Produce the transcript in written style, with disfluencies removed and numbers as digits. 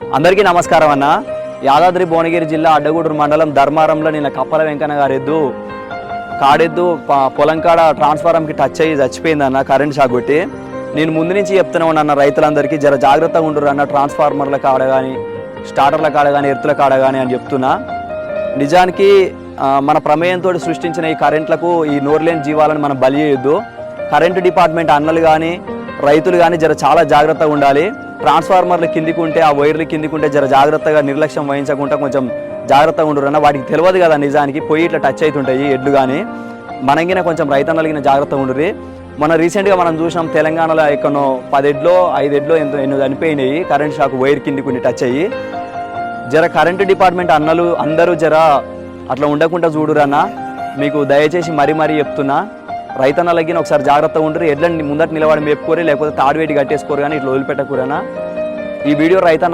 అందరికీ నమస్కారం అన్న. యాదాద్రి భువనగిరి జిల్లా అడ్డగూడూరు మండలం ధర్మారంలో నిన్న కప్పల వెంకన్న గారి ఎద్దు కాడెద్దు పొలం కాడ ట్రాన్స్ఫారంకి టచ్ అయ్యి చచ్చిపోయిందన్న, కరెంట్ షాక్ కొట్టి. నేను ముందు నుంచి చెప్తూనే ఉన్నాను రైతులందరికీ జర జాగ్రత్తగా ఉండరు అన్న, ట్రాన్స్ఫార్మర్ల కాడ కానీ స్టార్టర్ల కాడ కానీ ఎర్తుల కాడ కానీ అని చెప్తున్నా. నిజానికి మన ప్రమేయంతో సృష్టించిన ఈ కరెంట్లకు ఈ నోరులేని జీవాలను మనం బలి చేయొద్దు. కరెంటు డిపార్ట్మెంట్ అన్నలు కానీ రైతులు కానీ జర చాలా జాగ్రత్తగా ఉండాలి. ట్రాన్స్ఫార్మర్లు కిందికి ఉంటే, ఆ వైర్లు కిందికి ఉంటే జర జాగ్రత్తగా నిర్లక్ష్యం వహించకుండా కొంచెం జాగ్రత్తగా ఉండరు అన్న. వాటికి తెలియదు కదా నిజానికి, పోయి ఇట్లా టచ్ అవుతుంటాయి ఎడ్లు కానీ. మనగిన కొంచెం రైతన్నలగిన జాగ్రత్తగా ఉండరు. మన రీసెంట్గా మనం చూసినాం తెలంగాణలో ఎక్కడో 10 ఎడ్లో 5 ఎడ్లో ఎన్నో చనిపోయినాయి కరెంట్ షాక్ వైర్ కిందికి ఉండి టచ్ అయ్యి. జర కరెంటు డిపార్ట్మెంట్ అన్నలు అందరూ జర అట్లా ఉండకుండా చూడురన్న, మీకు దయచేసి మరీ చెప్తున్నా. రైతన్నలకి ఒకసారి జాగ్రత్తగా ఉండరు. ఎడ్లని ముందట నిలబడి మేపుకోరు, లేకపోతే తాడువేటి కట్టేసుకోరు, కానీ ఇట్లా వదిలిపెట్టకూరనా. ఈ వీడియో రైతన్న